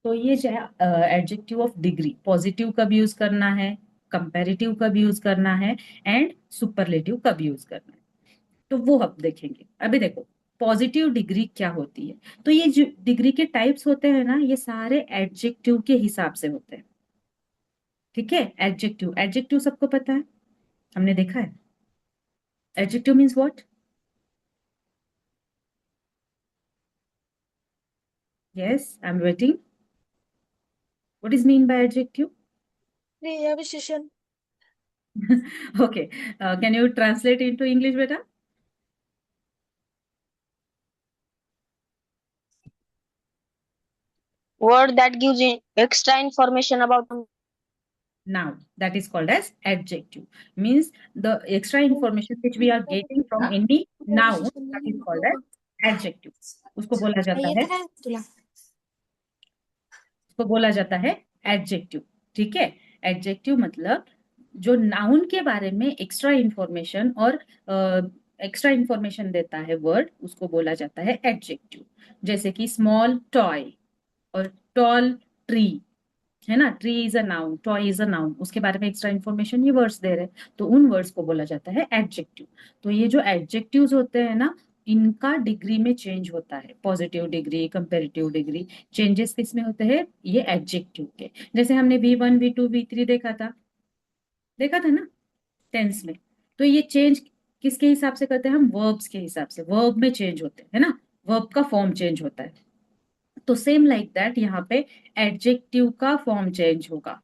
तो ये जो है एडजेक्टिव ऑफ डिग्री, पॉजिटिव कब यूज करना है, कंपैरेटिव कब यूज करना है, एंड सुपरलेटिव कब यूज करना है, तो वो हम देखेंगे। अभी देखो पॉजिटिव डिग्री क्या होती है। तो ये जो डिग्री के टाइप्स होते हैं ना, ये सारे एडजेक्टिव के हिसाब से होते हैं। ठीक है, एडजेक्टिव, एडजेक्टिव सबको पता है, हमने देखा है। Adjective means what? Yes, I am waiting. What is mean by adjective? क्रिया विशेषण। Okay, can you translate into English बेटा? Word that gives extra information about Noun, that is called as adjective. Means the extra information which we are getting from any noun, that is called as adjective. उसको बोला जाता है, येत आहे तुला. उसको बोला जाता है एडजेक्टिव। ठीक है, एडजेक्टिव मतलब जो नाउन के बारे में एक्स्ट्रा इंफॉर्मेशन और एक्स्ट्रा इंफॉर्मेशन देता है वर्ड, उसको बोला जाता है एडजेक्टिव। जैसे कि स्मॉल टॉय और टॉल ट्री, है ना, tree is a noun, toy is a noun, उसके बारे में एक्स्ट्रा इन्फॉर्मेशन ये वर्ड्स दे रहे हैं, तो उन वर्ड्स को बोला जाता है एडजेक्टिव। तो ये जो एडजेक्टिव्स होते हैं ना, इनका डिग्री में चेंज होता है, positive degree, comparative degree, changes किसमें होते हैं, ये एडजेक्टिव के। जैसे हमने V1 V2 V3 देखा था, देखा था ना, टेंस में। तो ये चेंज किसके हिसाब से करते हैं हम, वर्ब्स के हिसाब से, वर्ब में चेंज होते हैं, है ना, वर्ब का फॉर्म चेंज होता है। तो सेम लाइक दैट यहाँ पे एडजेक्टिव का फॉर्म चेंज होगा।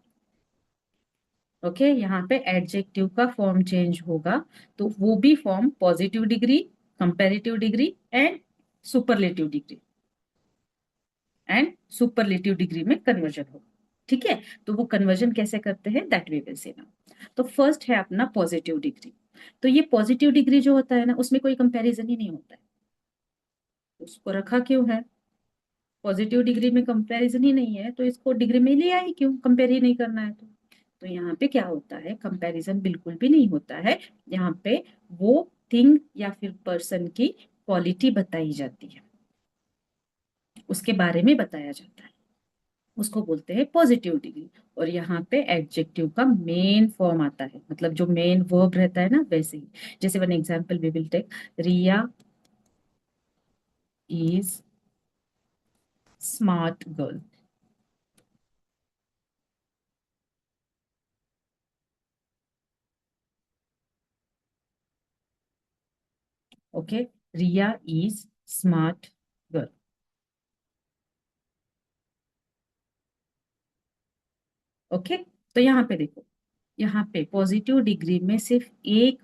ओके, यहाँ पे एडजेक्टिव का फॉर्म चेंज होगा, तो वो भी form positive degree, comparative degree and superlative degree, में कन्वर्जन होगा। ठीक है, तो वो कन्वर्जन कैसे करते हैं, that we will see now. तो फर्स्ट है अपना पॉजिटिव डिग्री। तो ये पॉजिटिव डिग्री जो होता है ना, उसमें कोई कंपैरिजन ही नहीं होता है। उसको रखा क्यों है, पॉजिटिव डिग्री में कंपैरिजन ही नहीं है, तो इसको डिग्री में लिया ही क्यों, कंपेयर ही नहीं करना है तो यहाँ पे क्या होता है, कंपैरिजन बिल्कुल भी नहीं होता है। यहाँ पे वो थिंग या फिर पर्सन की क्वालिटी बताई जाती है, उसके बारे में बताया जाता है, उसको बोलते हैं पॉजिटिव डिग्री। और यहाँ पे एडजेक्टिव का मेन फॉर्म आता है, मतलब जो मेन वर्ब रहता है ना, वैसे ही। जैसे one example we will take, Riya is smart girl. Okay, Riya is smart girl. Okay, तो यहाँ पे देखो, यहाँ पे पॉजिटिव डिग्री में सिर्फ एक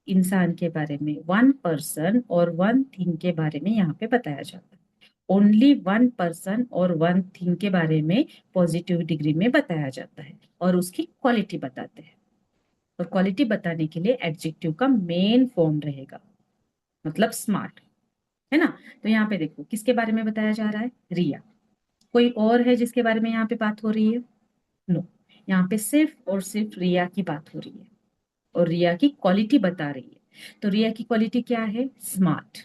इंसान के बारे में, वन पर्सन और वन थिंग के बारे में यहाँ पे बताया जाता है। ओनली वन पर्सन और वन थिंग के बारे में पॉजिटिव डिग्री में बताया जाता है, और उसकी क्वालिटी बताते हैं। और क्वालिटी बताने के लिए एडजेक्टिव का मेन फॉर्म रहेगा, मतलब स्मार्ट, है ना। तो यहाँ पे देखो किसके बारे में बताया जा रहा है, रिया। कोई और है जिसके बारे में यहाँ पे बात हो रही है? नो, यहाँ पे सिर्फ और सिर्फ रिया की बात हो रही है, और रिया की क्वालिटी बता रही है। तो रिया की क्वालिटी क्या है, स्मार्ट,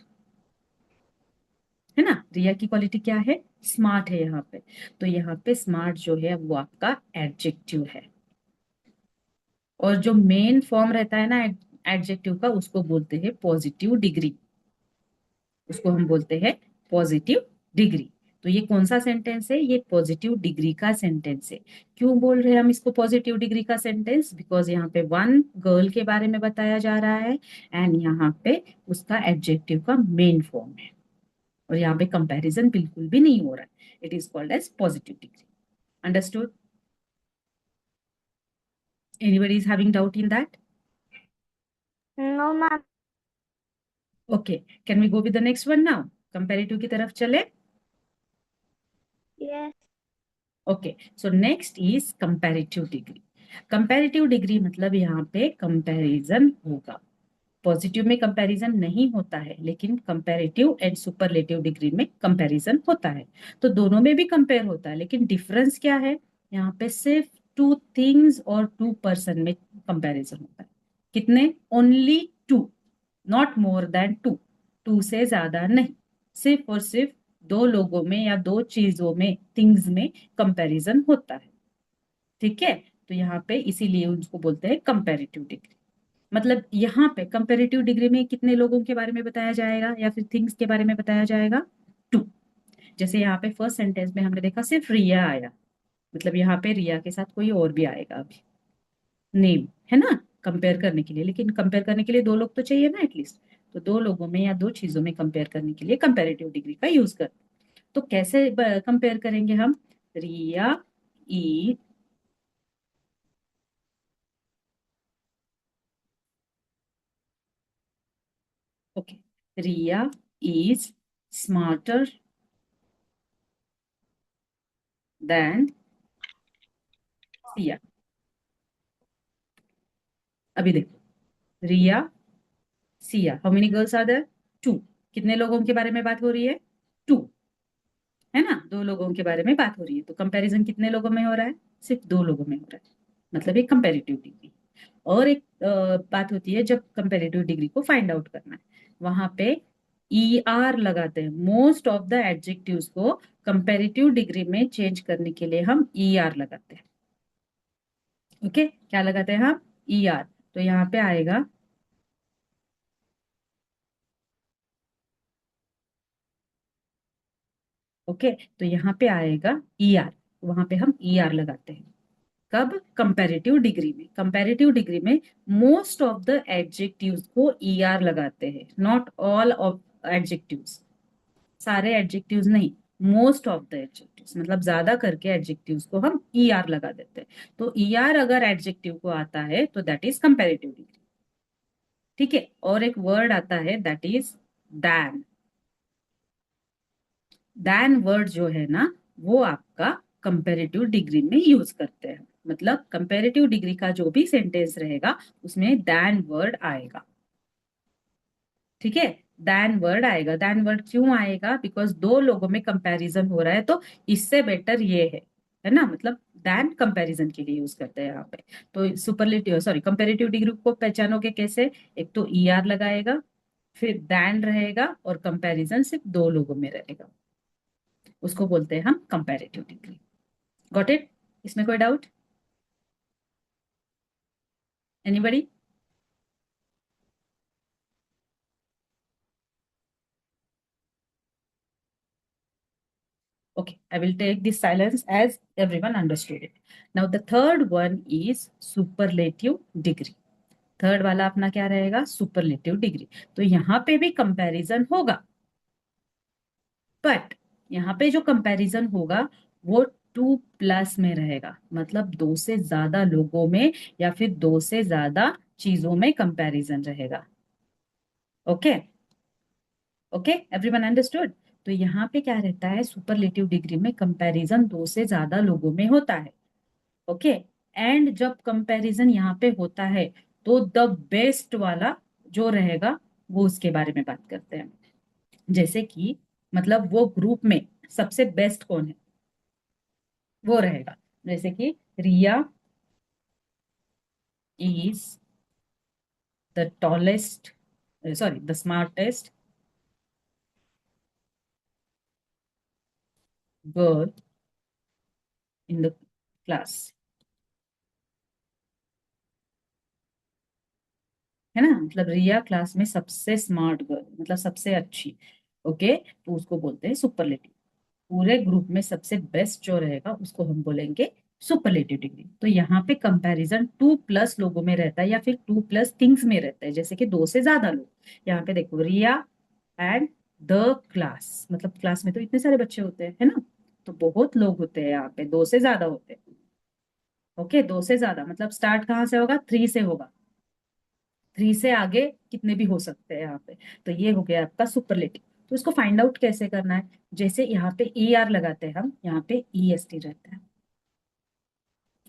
है ना। रिया की क्वालिटी क्या है, स्मार्ट है यहाँ पे। तो यहाँ पे स्मार्ट जो है वो आपका एडजेक्टिव है। और जो मेन फॉर्म रहता है ना एडजेक्टिव का, उसको बोलते हैं पॉजिटिव डिग्री, उसको हम बोलते हैं पॉजिटिव डिग्री। तो ये कौन सा सेंटेंस है, ये पॉजिटिव डिग्री का सेंटेंस है। क्यों बोल रहे हैं हम इसको पॉजिटिव डिग्री का सेंटेंस, बिकॉज यहाँ पे वन गर्ल के बारे में बताया जा रहा है, एंड यहाँ पे उसका एडजेक्टिव का मेन फॉर्म है, और यहाँ पे कंपैरिजन बिल्कुल भी नहीं हो रहा है। It is called as positive degree. Understood? Anybody is having doubt in that? No ma'am. Okay, can we go with the next one now, comparative की तरफ चले? Yes. Okay, so next is comparative degree. Comparative degree मतलब यहाँ पे comparison होगा। Positive में comparison नहीं होता है, लेकिन कंपैरेटिव एंड सुपरलेटिव डिग्री में कंपैरिजन होता है। तो दोनों में भी कंपेयर होता है, लेकिन डिफरेंस क्या है, यहाँ पे सिर्फ टू थिंग्स और टू पर्सन में कंपैरिजन होता है। कितने, only two, not more than two, two से ज्यादा नहीं, सिर्फ और सिर्फ दो लोगों में या दो चीजों में, थिंग्स में कंपैरिजन होता है। ठीक है, तो यहाँ पे इसीलिए उसको बोलते हैं कंपैरेटिव डिग्री। मतलब यहाँ पे कंपैरेटिव डिग्री में कितने लोगों के बारे में बताया जाएगा या फिर थिंग्स के बारे में बताया जाएगा? टू। जैसे यहाँ पे फर्स्ट सेंटेंस में हमने देखा सिर्फ रिया आया, मतलब यहाँ पे रिया के साथ कोई और भी आएगा अभी, नेम, है ना, कंपेयर करने के लिए। लेकिन कंपेयर करने के लिए दो लोग तो चाहिए ना एटलीस्ट। तो दो लोगों में या दो चीजों में कंपेयर करने के लिए कंपैरेटिव डिग्री का यूज कर। तो कैसे कंपेयर करेंगे हम? रिया ई, okay, Riya is smarter than Siya. अभी देखो, Riya, Siya, how many girls are there? Two. कितने लोगों के बारे में बात हो रही है? टू, है ना, दो लोगों के बारे में बात हो रही है। तो कंपैरिजन कितने लोगों में हो रहा है? सिर्फ दो लोगों में हो रहा है, मतलब एक कंपैरेटिव डिग्री। और एक बात होती है जब कंपैरेटिव डिग्री को फाइंड आउट करना है, वहां पे ई आर लगाते हैं। मोस्ट ऑफ द एडजेक्टिव्स को कंपैरेटिव डिग्री में चेंज करने के लिए हम ई आर लगाते हैं। ओके, क्या लगाते हैं हम? E R. तो यहाँ पे आएगा, ओके, तो यहाँ पे आएगा ई आर, वहां पे हम ई आर लगाते हैं। कब? कंपैरेटिव डिग्री में। कंपैरेटिव डिग्री में मोस्ट ऑफ द एडजेक्टिव्स को ई आर लगाते हैं, नॉट ऑल ऑफ एडजेक्टिव्स, सारे एडजेक्टिव्स नहीं, मोस्ट ऑफ द एडजेक्टिव्स, मतलब ज्यादा करके एडजेक्टिव्स को हम ई आर लगा देते हैं। तो ई आर अगर एडजेक्टिव को आता है तो दैट इज कंपैरेटिव डिग्री। ठीक है, और एक वर्ड आता है that is than. Than word जो है ना, वो आपका कंपैरेटिव डिग्री में यूज करते हैं। मतलब कंपैरेटिव डिग्री का जो भी सेंटेंस रहेगा उसमें दैन वर्ड आएगा। ठीक है, दैन वर्ड आएगा। दैन वर्ड क्यों आएगा? बिकॉज दो लोगों में कंपैरिजन हो रहा है, तो इससे बेटर ये है ना, मतलब दैन कंपैरिजन के लिए यूज करते हैं यहाँ पे। तो सुपरलेटिव, सॉरी, कंपैरेटिव डिग्री को पहचानोगे कैसे? एक तो ई आर लगाएगा, फिर दैन रहेगा, और कंपैरिजन सिर्फ दो लोगों में रहेगा, उसको बोलते हैं हम कंपैरेटिव डिग्री। Got it? इसमें कोई doubt? Anybody? Okay, I will take this silence as everyone understood it. Now the third one is superlative degree. Third वाला अपना क्या रहेगा? Superlative degree. तो यहाँ पे भी कंपैरिजन होगा, बट यहाँ पे जो कंपैरिजन होगा वो टू प्लस में रहेगा, मतलब दो से ज्यादा लोगों में या फिर दो से ज्यादा चीजों में कंपैरिजन रहेगा। Okay, okay, everyone understood? तो यहाँ पे क्या रहता है? सुपरलेटिव डिग्री में कंपैरिजन दो से ज्यादा लोगों में होता है। ओके, एंड जब कंपैरिजन यहाँ पे होता है तो द बेस्ट वाला जो रहेगा वो उसके बारे में बात करते हैं। जैसे कि मतलब वो ग्रुप में सबसे बेस्ट कौन है, वो रहेगा। जैसे कि Riya is the tallest, sorry, the smartest girl in the class, है ना, मतलब रिया क्लास में सबसे स्मार्ट गर्ल, मतलब सबसे अच्छी। ओके, तो उसको बोलते हैं सुपरलेटिव। पूरे ग्रुप में सबसे बेस्ट जो रहेगा उसको हम बोलेंगे सुपरलेटिव डिग्री। तो यहाँ पे कंपैरिजन टू प्लस लोगों में रहता है या फिर टू प्लस थिंग्स में रहता है, जैसे कि दो से ज्यादा लोग। यहाँ पे देखो, रिया एंड द क्लास, मतलब क्लास में तो इतने सारे बच्चे होते हैं, है ना, तो बहुत लोग होते हैं, यहाँ पे दो से ज्यादा होते हैं। ओके, दो से ज्यादा मतलब स्टार्ट कहाँ से होगा? थ्री से होगा, थ्री से आगे कितने भी हो सकते हैं यहाँ पे। तो ये हो गया आपका सुपरलेटिव। तो इसको फाइंड आउट कैसे करना है? जैसे यहाँ पे ई आर लगाते हैं हम, यहाँ पे ई एस टी रहता है।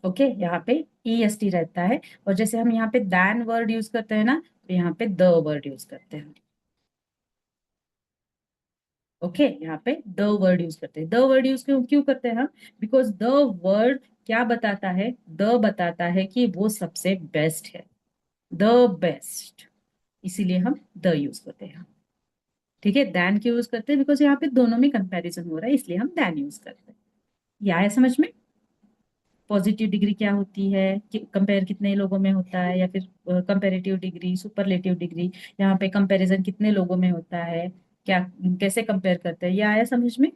ओके, यहाँ पे ई एस टी रहता है। और जैसे हम यहाँ पे दैन वर्ड यूज करते हैं ना, तो यहाँ पे द वर्ड यूज करते हैं। ओके, यहाँ पे द वर्ड यूज करते हैं। द वर्ड यूज क्यों क्यों करते हैं हम? बिकॉज द वर्ड क्या बताता है? द बताता है कि वो सबसे बेस्ट है, द बेस्ट, इसीलिए हम द यूज करते हैं। ठीक है, दैन क्यों यूज करते हैं? बिकॉज यहाँ पे दोनों में कंपैरिजन हो रहा है, इसलिए हम दैन यूज करते हैं। ये आया समझ में? पॉजिटिव डिग्री क्या होती है, कि कंपेयर कितने लोगों में होता है, या फिर कंपेरेटिव डिग्री, सुपरलेटिव डिग्री, यहाँ पे कंपैरिजन कितने लोगों में होता है, क्या कैसे कंपेयर करते हैं, ये आया समझ में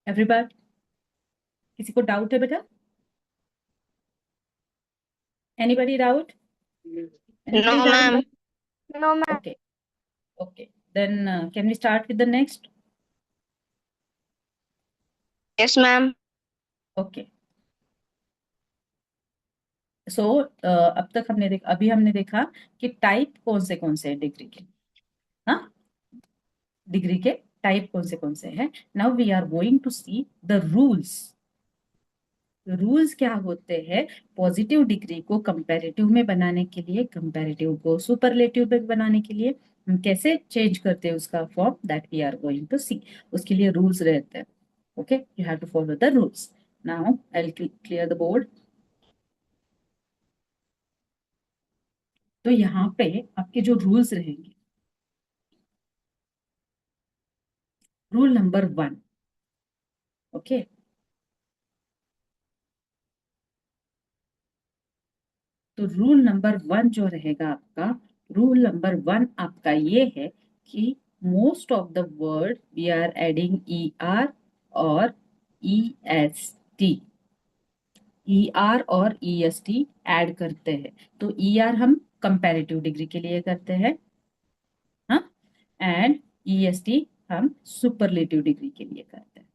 एवरीबॉडी? किसी को डाउट है बेटा? Anybody doubt? Anybody No, doubt? ma'am. No, ma'am. Okay, okay, then can we start with the next? Yes, ma'am. Okay, so अब तक हमने देखा, अभी हमने देखा कि टाइप कौन से हैं डिग्री के। हाँ, डिग्री के टाइप कौन से हैं। Now we are going to see the rules. Rules क्या होते हैं पॉजिटिव डिग्री को कंपैरेटिव में बनाने के लिए, कंपैरेटिव को सुपरलेटिव में बनाने के लिए हम कैसे चेंज करते हैं उसका form, that we are going to see. उसके लिए रूल्स रहते हैं। Okay, you have to follow the rules. Now I will clear the board. तो यहाँ पे आपके जो रूल्स रहेंगे, रूल नंबर 1। ओके, तो रूल नंबर 1 जो रहेगा आपका, रूल नंबर 1 आपका ये है कि most of the word we are adding E R और E S T. E R और ई एस टी ऐड करते हैं। तो ई आर हम कंपैरेटिव डिग्री के लिए करते हैं, हाँ, एंड ई एस टी हम सुपरलेटिव डिग्री के लिए करते हैं।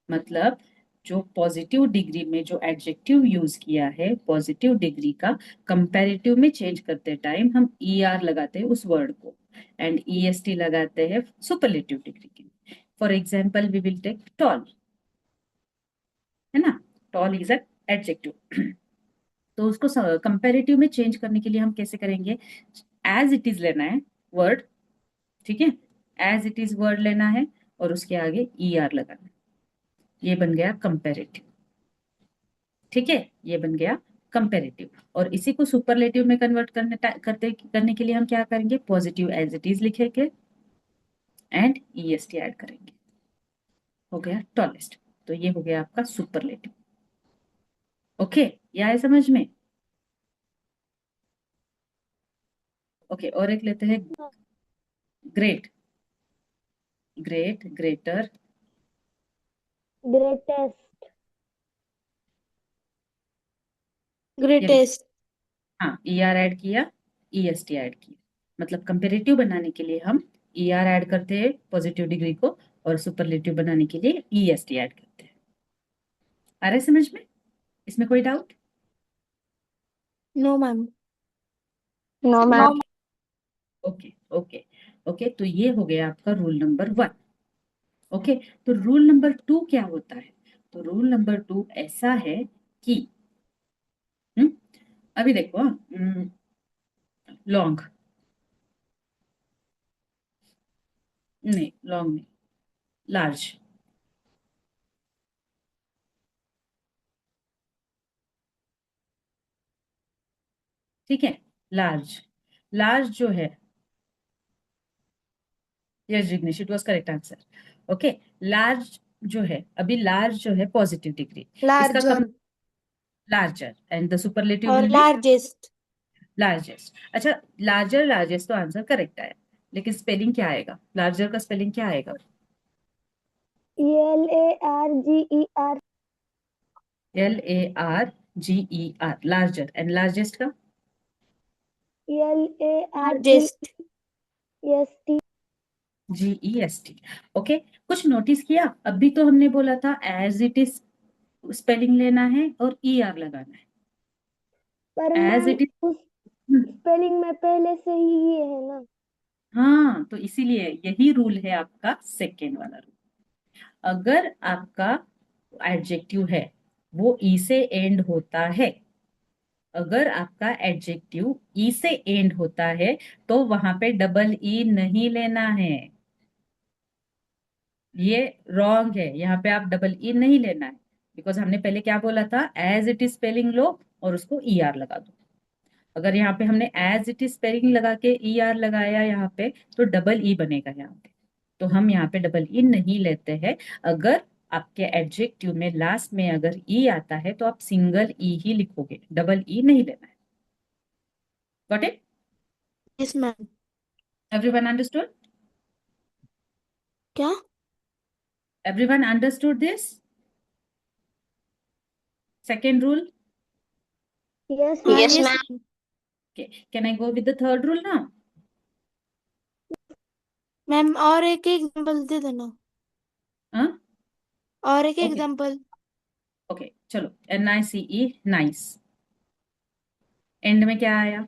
मतलब जो पॉजिटिव डिग्री में जो एडजेक्टिव यूज किया है पॉजिटिव डिग्री का, कंपैरेटिव में चेंज करते टाइम हम ई आर लगाते हैं उस वर्ड को, एंड ई एस टी लगाते हैं सुपरलेटिव डिग्री के लिए। For example we will take tall, है ना, टॉल इज अ एडजेक्टिव। तो उसको कंपैरेटिव में चेंज करने के लिए हम कैसे करेंगे? एज इट इज लेना है वर्ड, ठीक है, एज इट इज वर्ड लेना है और उसके आगे ई आर लगाना है। ये बन गया कंपैरेटिव, ठीक है, ये बन गया कंपेरेटिव। और इसी को सुपरलेटिव में कन्वर्ट करने के लिए हम क्या करेंगे? पॉजिटिव एज इट इज लिखेंगे and E S T add करेंगे। हो गया टॉलेस्ट। तो ये हो गया आपका सुपरलेटिव। ओके, ये आया समझ में? ओके, और एक लेते हैं, ग्रेट, ग्रेट, ग्रेटर, Greatest. ये भी, Greatest. हाँ, ई आर ऐड किया, ई एस टी ऐड किया। मतलब कंपेरेटिव बनाने के लिए हम ई आर ऐड करते हैं पॉजिटिव डिग्री को, और सुपरलेटिव बनाने के लिए ई एस टी ऐड करते हैं। आ रहा है समझ में? इसमें कोई doubt? No, ma'am. No, ma'am. Okay, okay, okay, तो ये हो गया आपका रूल नंबर 1। ओके, तो रूल नंबर 2 क्या होता है? तो रूल नंबर 2 ऐसा है कि, हम्म, अभी देखो, लॉन्ग, नहीं लॉन्ग नहीं, लार्ज, ठीक है, लार्ज, लार्ज जो है, yes Jignesh, it was correct answer. Okay, large जो है, अभी लार्ज जो है पॉजिटिव डिग्री, इसका कम, Larger larger, and the superlative or will be largest. Largest. अच्छा, लार्जर लार्जेस्ट तो आंसर करेक्ट आया, लेकिन स्पेलिंग क्या आएगा? लार्जर का स्पेलिंग क्या आएगा? Larger. LARGER, larger, and largest का Largest. GEST। ओके, कुछ नोटिस किया? अभी तो हमने बोला था एज इट इज स्पेलिंग लेना है और ER लगाना पर है, एज मैम इट इज। उस स्पेलिंग में पहले से ही ये है ना। हाँ, तो इसीलिए यही रूल है आपका सेकेंड वाला रूल। अगर आपका एडजेक्टिव है वो ई से एंड होता है, अगर आपका एडजेक्टिव ई से एंड होता है तो वहां पे डबल ई नहीं लेना है। ये रॉन्ग है, यहाँ पे आप डबल ई नहीं लेना है, बिकॉज हमने पहले क्या बोला था, एज इट इज स्पेलिंग लो और उसको ई आर लगा दो। अगर यहाँ पे हमने एज इट इज स्पेलिंग लगा के ई आर लगाया यहाँ पे, तो डबल ई बनेगा यहाँ पे। तो हम यहाँ पे डबल ई नहीं लेते हैं। अगर आपके एडजेक्टिव में लास्ट में अगर ई आता है तो आप सिंगल ई ही लिखोगे, डबल ई नहीं लेना है। Got it? Yes ma'am. Everyone understood? क्या? Everyone understood this second rule? Yes हाँ ma'am. Yes ma'am. Ma'am. Okay. Can I go with the third rule now? Ma'am और एक एग्जांपल दे देना। हाँ, और एक ओके एग्जांपल। ओके, चलो। NICE, nice. एंड में क्या आया?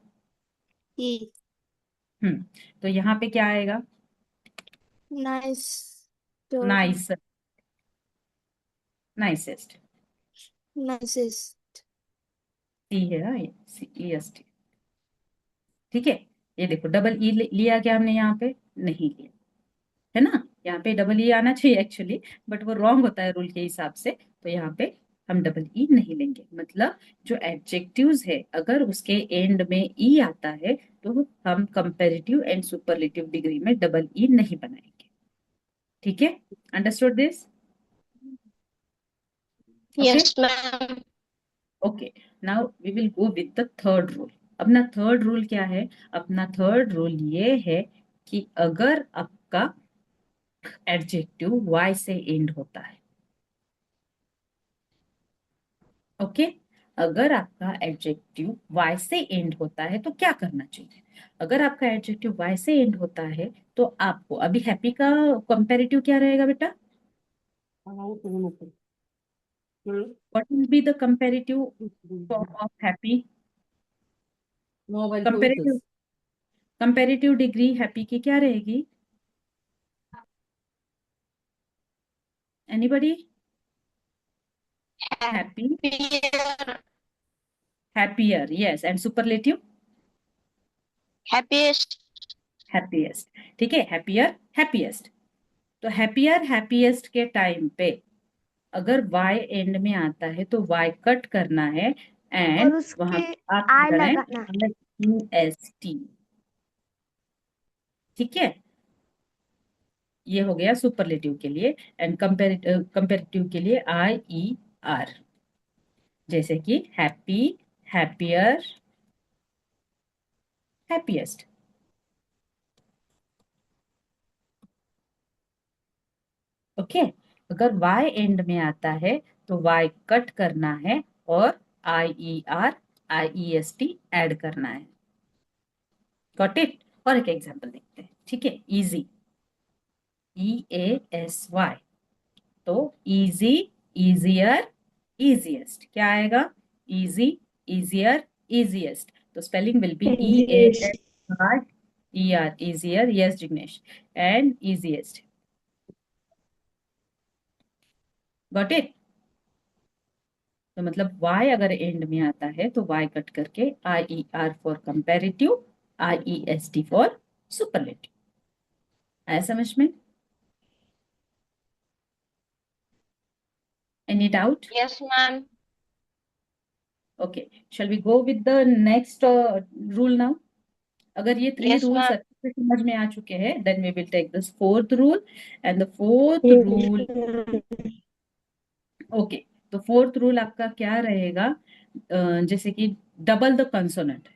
ई। तो यहाँ पे क्या आएगा? नाइस। तो नाइस, नाइसेस्ट। नाइसेस्ट। सी है ना, ये CEST। ठीक है। ये देखो, डबल ई लिया क्या हमने यहाँ पे? नहीं लिया, है ना। यहाँ पे डबल ई आना चाहिए एक्चुअली, बट वो रॉन्ग होता है रूल के हिसाब से। तो यहाँ पे हम डबल ई नहीं लेंगे। मतलब जो एडजेक्टिव्स है अगर उसके एंड में ई आता है तो हम कंपैरेटिव एंड सुपरलेटिव डिग्री में डबल ई नहीं बनाएंगे। ठीक है, understood this? Okay Yes, ma'am. Okay. Now we will go with the third rule. अपना थर्ड रूल क्या है? अपना थर्ड रूल ये है कि अगर आपका एडजेक्टिव वाई से एंड होता है, ओके, अगर आपका एडजेक्टिव वाई से एंड होता है तो क्या करना चाहिए? अगर आपका एडजेक्टिव वाई से एंड होता है तो आपको अभी हैप्पी का कंपैरेटिव क्या रहेगा बेटा? What will be the comparative form of happy? Comparative comparative degree happy की क्या रहेगी? Anybody? Happy, Happier, happier, yes. And superlative? happiest, happiest. ठीक है, हैप्पियर, हैप्पीएस्ट। तो हैप्पियर हैप्पीएस्ट के टाइम पे अगर y एंड में आता है तो y कट करना है और एंड वहां उसके पे आप आई लगाएं लगाना। IEST। ठीक है, ये हो गया सुपरलेटिव के लिए। एंड कंपेरेटिव के लिए IER, जैसे कि हैप्पी, हैप्पियर, हैप्पीएस्ट। ओके, अगर y एंड में आता है तो y कट करना है और IER, IEST ऐड करना है। Got it? और एक एग्जांपल देखते हैं। ठीक है, इजी, EASY। तो इजी, इजियर, इजिएस्ट क्या आएगा? Easy, easier, easiest. तो spelling will be EASYER, easier, yes Jignesh, and easiest. Got it? तो मतलब y अगर एंड में आता है तो y कट करके IER for comparative, IEST for superlative. आया समझ में? Any doubt? yes, ma'am. Okay, shall we go with the next rule now? अगर ये 3 Yes, रूल्स ma'am. अच्छे से समझ में आ चुके हैं, then we will take this fourth rule। and the fourth rule, okay, तो फोर्थ रूल आपका क्या रहेगा? जैसे कि double the consonant.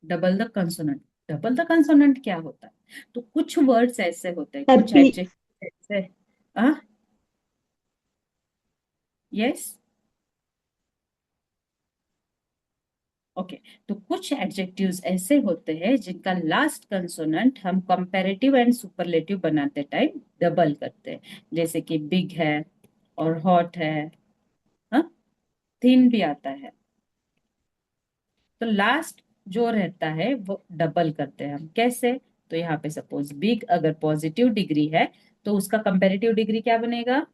Double the consonant, double the consonant क्या होता है? तो कुछ वर्ड्स ऐसे होते हैं, कुछ हैप्पी। एडजेक्टिव ऐसे, यस, ओके। तो कुछ एडजेक्टिव्स ऐसे होते हैं जिनका लास्ट कंसोनेंट हम कंपैरेटिव एंड सुपरलेटिव बनाते टाइम डबल करते हैं, जैसे कि बिग है और हॉट है, हाँ, थिन भी आता है। तो लास्ट जो रहता है वो डबल करते हैं हम। कैसे? तो यहाँ पे सपोज बिग अगर पॉजिटिव डिग्री है तो उसका कंपैरेटिव डिग्री क्या बनेगा?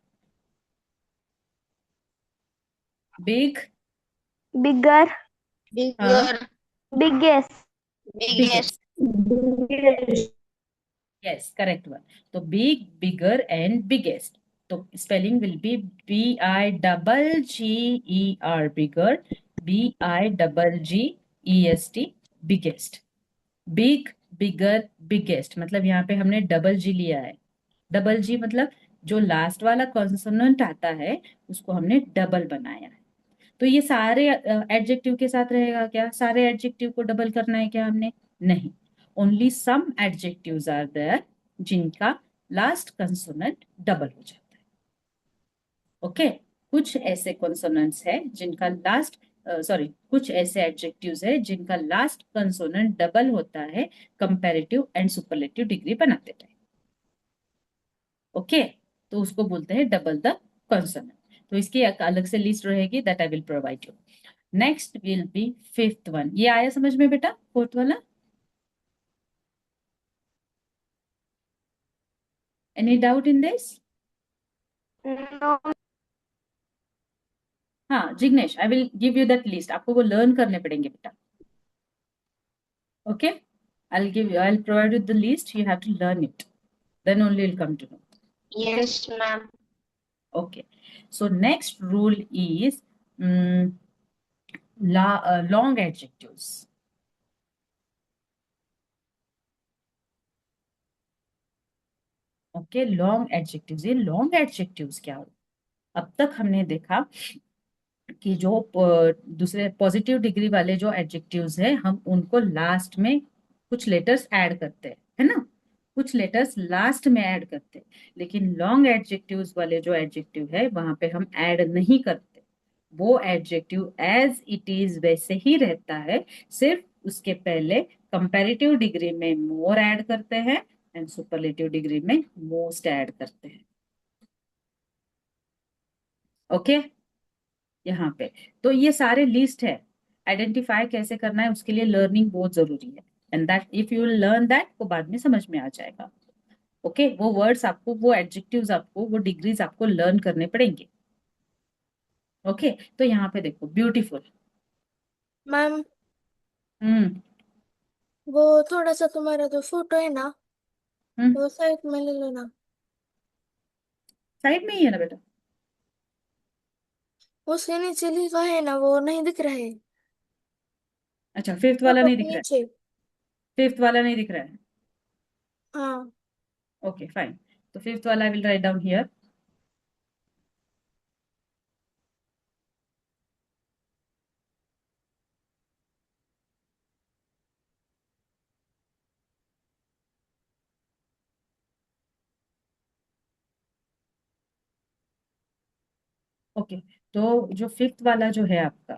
बिग, बिगर। हाँ, Bigger, biggest. biggest, biggest, yes, correct one. तो बिग, बिगर एंड बिगेस्ट। तो spelling will B BIGGER, bigger, BIGGEST, biggest. Big, bigger, biggest, मतलब यहाँ पे हमने डबल जी लिया है। डबल जी मतलब जो लास्ट वाला कॉन्सोनेंट आता है उसको हमने डबल बनाया है। तो ये सारे एडजेक्टिव के साथ रहेगा क्या? सारे एडजेक्टिव को डबल करना है क्या हमने? नहीं, only some adjectives are there जिनका लास्ट कंसोनेंट डबल हो जाता है। ओके, कुछ ऐसे कॉन्सोनेंट्स है जिनका लास्ट, सॉरी, कुछ ऐसे एडजेक्टिव्स है जिनका लास्ट कंसोनेंट डबल होता है कंपैरेटिव एंड सुपरलेटिव डिग्री बनाते टाइम। ओके, तो उसको बोलते हैं डबल द कंसोनेंट। तो इसकी एक अलग से लिस्ट रहेगी, that I will provide you. Next will be fifth one. ये आया समझ में बेटा, फोर्थ वाला? Any doubt in this? No. हाँ Jignesh, I will give you that list, आपको वो लर्न करने पड़ेंगे बेटा। Okay, I'll provide you the list, you have to learn it, then only you'll come to know. Yes, ma'am. Okay, so next rule is um, long adjectives. Okay, long adjectives. ये long adjectives क्या हो? अब तक हमने देखा कि जो दूसरे पॉजिटिव डिग्री वाले जो एडजेक्टिव्स हैं हम उनको लास्ट में कुछ लेटर्स ऐड करते हैं, है ना? कुछ लेटर्स लास्ट में ऐड करते हैं। लेकिन लॉन्ग एडजेक्टिव्स वाले जो एडजेक्टिव है वहां पे हम ऐड नहीं करते। वो एडजेक्टिव एज इट इज वैसे ही रहता है, सिर्फ उसके पहले कंपैरेटिव डिग्री में मोर ऐड करते हैं एंड सुपरलेटिव डिग्री में मोस्ट ऐड करते हैं। ओके, यहाँ पे तो ये सारे लिस्ट है। आइडेंटिफाई कैसे करना है उसके लिए लर्निंग बहुत जरूरी है, and that if you learn that वो बाद में समझ में आ जाएगा। ओके, वो वर्ड्स आपको, वो एडजेक्टिव्स आपको, वो डिग्रीज आपको लर्न करने पड़ेंगे। ओके, तो यहाँ पे देखो, ब्यूटीफुल। मैम, हम्म वो थोड़ा सा तुम्हारा जो फोटो है ना, हम्म वो साइड में ले लेना। साइड में ही है ना बेटा? उसके नीचे लिखा है ना, वो नहीं दिख रहा है। अच्छा, फिफ्थ वाला फोटो नहीं के दिख रहा है? नीचे। फिफ्थ वाला नहीं दिख रहा है? हाँ। ओके फाइन, तो फिफ्थ वाला I will write down here. Okay, तो जो फिफ्थ वाला जो है आपका,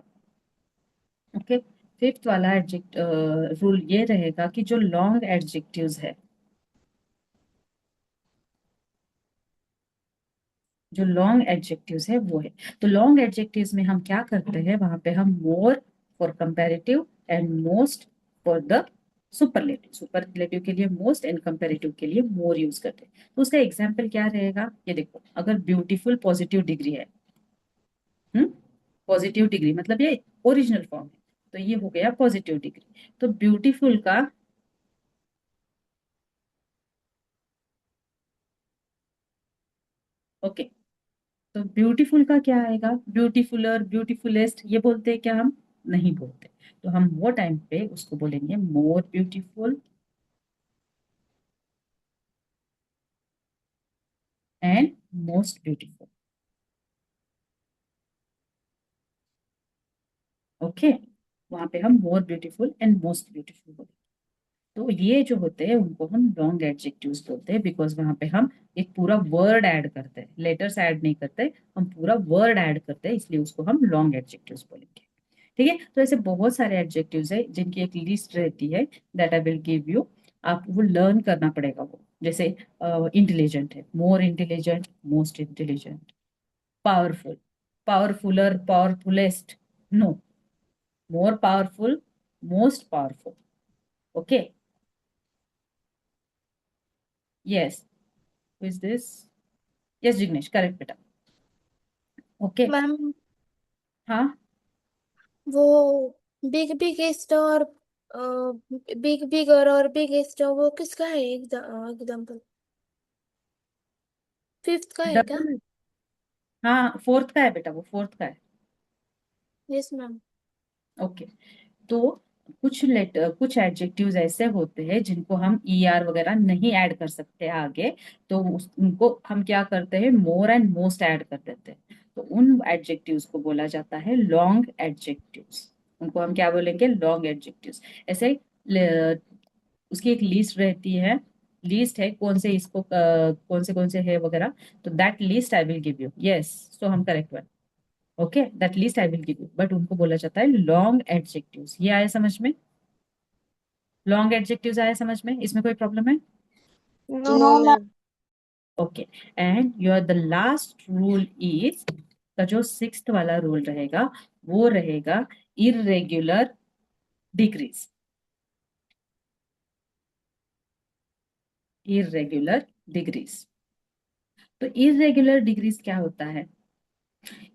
ओके, फिफ्थ वाला एडजेक्ट रूल ये रहेगा कि जो लॉन्ग एडजेक्टिव्स है, जो लॉन्ग एडजेक्टिव्स है वो है, तो लॉन्ग एडजेक्टिव्स में हम क्या करते हैं, वहां पे हम more for comparative and most for the superlative. Superlative के लिए मोस्ट एंड कंपैरेटिव के लिए मोर यूज करते हैं। तो उसका एग्जांपल क्या रहेगा, ये देखो, अगर ब्यूटीफुल पॉजिटिव डिग्री है, पॉजिटिव डिग्री मतलब ये ओरिजिनल फॉर्म है, तो ये हो गया पॉजिटिव डिग्री। तो ब्यूटीफुल का, ओके, तो ब्यूटीफुल का क्या आएगा? ब्यूटीफुलर, ब्यूटीफुलेस्ट, ये बोलते हैं क्या हम? नहीं बोलते। तो हम वो टाइम पे उसको बोलेंगे more beautiful and most beautiful. Okay, वहां पे हम more beautiful and most beautiful बोलेंगे। तो ये जो होते हैं उनको हम लॉन्ग एडजेक्टिव्स बोलते हैं, बिकॉज वहां पे हम एक पूरा वर्ड ऐड करते हैं, लेटर्स ऐड नहीं करते, हम पूरा वर्ड ऐड करते हैं, इसलिए उसको हम लॉन्ग एडजेक्टिव्स बोलेंगे। ठीक है, तो ऐसे बहुत सारे एडजेक्टिव्स है जिनकी एक लिस्ट रहती है, that I will give you. आप वो लर्न करना पड़ेगा वो, जैसे इंटेलिजेंट है, more intelligent, most intelligent. Powerful, powerfuller, powerfullest, no, more powerful, most powerful. Okay, yes, is this? Yes Jignesh, correct बेटा। ओके, मैम, हाँ, वो बिग बिगेस्ट और बिग बिगर और बिगेस्ट, वो किसका है एग्जाम्पल? फिफ्थ का है क्या? डबल, हाँ, फोर्थ का है बेटा, वो फोर्थ का है। Yes ma'am. ओके। तो कुछ एडजेक्टिव्स ऐसे होते हैं जिनको हम ईआर वगैरह नहीं ऐड कर सकते आगे, तो उनको हम क्या करते हैं, मोर एंड मोस्ट ऐड कर देते हैं। तो उन एडजेक्टिव्स को बोला जाता है लॉन्ग एडजेक्टिव्स। उनको हम क्या बोलेंगे, लॉन्ग एडजेक्टिव्स। ऐसे उसकी एक लिस्ट रहती है, लिस्ट है कौन से इसको कौन से है वगैरह। तो that list I will give you, yes. So हम correct one. Okay, that list I will give you, but उनको बोला जाता है लॉन्ग एडजेक्टिव्स। ये आया समझ में? लॉन्ग एडजेक्टिव्स आया समझ में? इसमें कोई प्रॉब्लम है? No no ma'am. Ma'am. Okay. And your the last rule is, का जो सिक्स्थ वाला रूल रहेगा वो रहेगा इरेग्युलर डिग्रीज। Irregular degrees. तो इरेग्युलर डिग्रीज क्या होता है?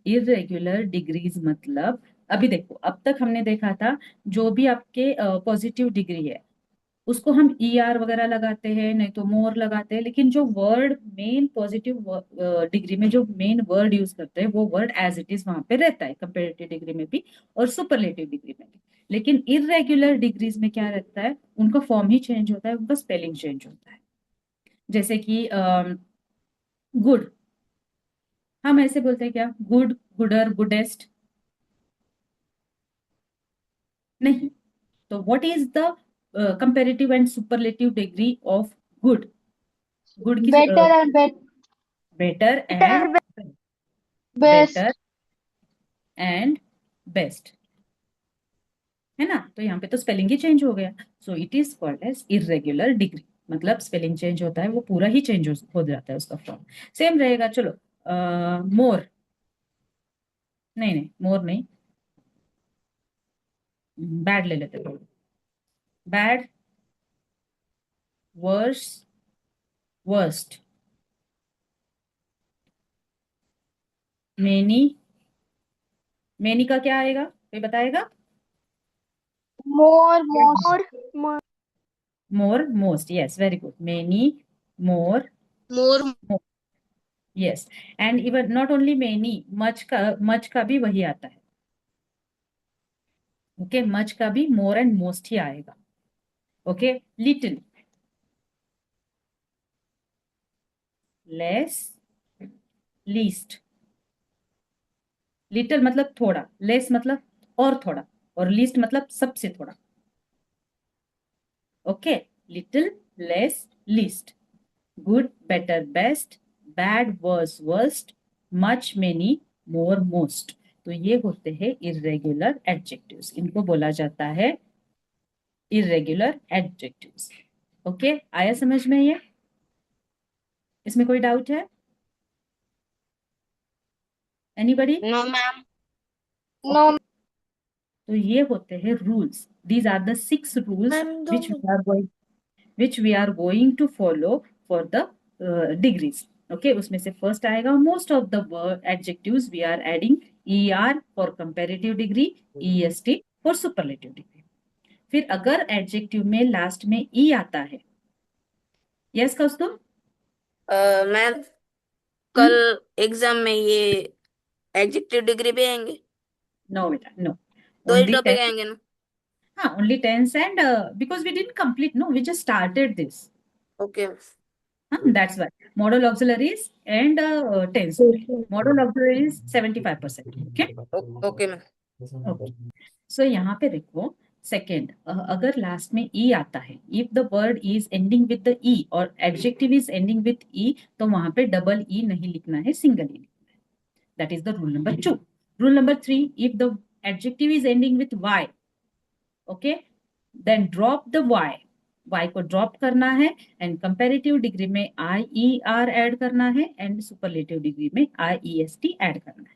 इरेग्युलर डिग्रीज मतलब, अभी देखो, अब तक हमने देखा था जो भी आपके पॉजिटिव डिग्री है उसको हम ईआर वगैरह लगाते हैं, नहीं तो मोर लगाते हैं, लेकिन जो वर्ड मेन पॉजिटिव डिग्री में जो मेन वर्ड यूज करते हैं वो वर्ड एज इट इज वहां पे रहता है, कंपेरेटिव डिग्री में भी और सुपरलेटिव डिग्री में भी। लेकिन इरेग्युलर डिग्रीज में क्या रहता है, उनका फॉर्म ही चेंज होता है, उनका स्पेलिंग चेंज होता है। जैसे कि गुड, हम ऐसे बोलते हैं क्या, गुड, गुडर, गुडेस्ट? नहीं। तो what is the comparative and superlative degree of good? Good की better and better and, better better best. And best, है ना? तो यहाँ पे तो स्पेलिंग ही चेंज हो गया। So it is called as irregular degree. मतलब स्पेलिंग चेंज होता है, वो पूरा ही चेंज हो जाता है, उसका फॉर्म सेम रहेगा। चलो, मोर, नहीं नहीं, मोर नहीं, बैड ले लेते, bad, worse, worst, many, many का क्या आएगा, कोई बताएगा? More most. More, most, yes, very good, many, more, More. Yes. And even not only many, much का भी वही आता है। ओके, मच का भी मोर एंड मोस्ट ही आएगा। Okay, little, less, least. Little मतलब थोड़ा, लेस मतलब और थोड़ा, और लीस्ट मतलब सबसे थोड़ा। Okay, little, less, least, good, better, best, bad, worse, worst, much, many, more, most. तो ये होते हैं इरेग्युलर एडजेक्टिव्स, इनको बोला जाता है इरेग्युलर एडजेक्टिव्स। ओके, आया समझ में ये? इसमें कोई डाउट है? Anybody? No, ma'am. No. Okay. तो ये होते हैं rules, these are the 6 rules ma'am to which we are going, which we are going to follow for the degrees. Okay, उसमें से फर्स्ट आएगा, most of the adjectives we are adding ER for comparative degree, EST for superlative degree. फिर अगर adjective में last में E आता है, yes कौस्तुभ? Ma'am, कल हम्म, एग्जाम में ये एडजेक्टिव डिग्री भी आएंगे? नो बेटा, नो। दो ही ओनली टॉपिक 10, आएंगे ना? हाँ, only 10 and because we didn't complete, no, we just started this. Okay. That's why model auxiliaries and tens only. Model auxiliaries 75%. Okay. Okay ma'am. Okay. So यहाँ पे देखो, सेकेंड, अगर last में E आता है, if the word is ending with the E और adjective is ending with E, तो वहां पे डबल ई नहीं लिखना है, सिंगल ई लिखना है। That is the rule number 2। Rule number 3, if the adjective is ending with Y, okay, then drop the Y, Y को ड्रॉप करना है, एंड कंपेरेटिव डिग्री में IER ऐड करना है, एंड सुपरलेटिव डिग्री में IEST ऐड करना है।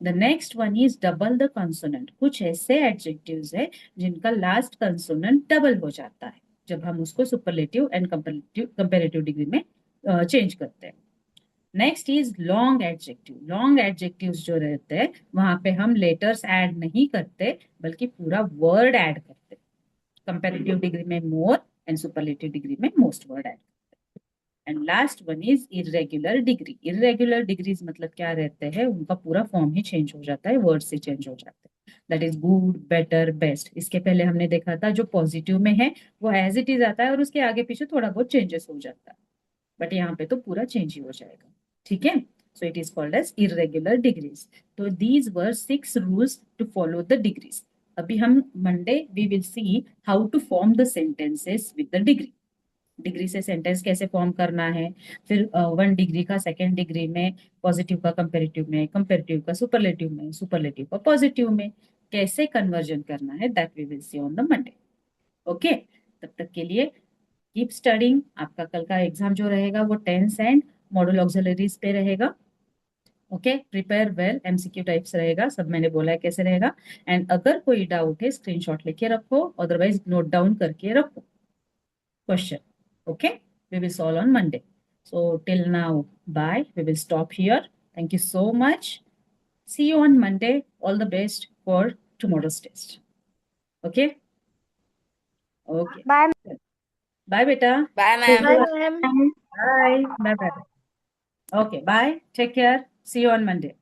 The next one is double the consonant. कुछ ऐसे एडजेक्टिव्स है जिनका लास्ट कंसोनेंट डबल हो जाता है जब हम उसको सुपरलेटिव एंड कंपेरेटिव डिग्री में चेंज करते हैं। Next is long adjective. Long adjectives जो रहते हैं वहां पे हम लेटर्स ऐड नहीं करते, बल्कि पूरा वर्ड ऐड करते हैं। कंपेरेटिव डिग्री में मोर एंड सुपरलेटिव डिग्री में most word add. And last one is irregular degree. Irregular degrees मतलब क्या रहते हैं, उनका पूरा फॉर्म ही चेंज हो जाता है, वर्ड से चेंज हो जाता है। That is good, better, best. इसके पहले हमने देखा था जो पॉजिटिव में है वो एज इट इज आता है और उसके आगे पीछे थोड़ा बहुत चेंजेस हो जाता है, बट यहाँ पे तो पूरा चेंज ही हो जाएगा। ठीक है, so it is called as irregular degrees. तो these were 6 rules to follow the degrees. अभी हम Monday we will see how to form the sentences with the degree. Degree से सेंटेंस कैसे फॉर्म करना है, फिर 1 डिग्री का 2nd डिग्री में, पॉजिटिव का कंपेरेटिव में, कंपेरेटिव का सुपरलेटिव में, सुपरलेटिव का पॉजिटिव में कैसे कन्वर्जन करना है, that we will see on the Monday. Okay, तब तक के लिए कीप स्टडिंग। आपका कल का एग्जाम जो रहेगा वो टेंस एंड मॉडल ऑक्सिलरीज पे रहेगा। Okay, prepare well, MCQ types रहेगा, सब मैंने बोला है कैसे रहेगा। एंड अगर कोई डाउट है स्क्रीनशॉट लेके रखो, अदरवाइज नोट डाउन करके रखो question. Okay, we will solve on Monday. So till now, bye, we will stop here. Thank you so much. See you on Monday. All the best for tomorrow's test. Okay, okay, bye bye beta. Bye See ma'am. you. Bye ma'am. Bye, bye, bye. Okay, bye, take care, see you on Monday.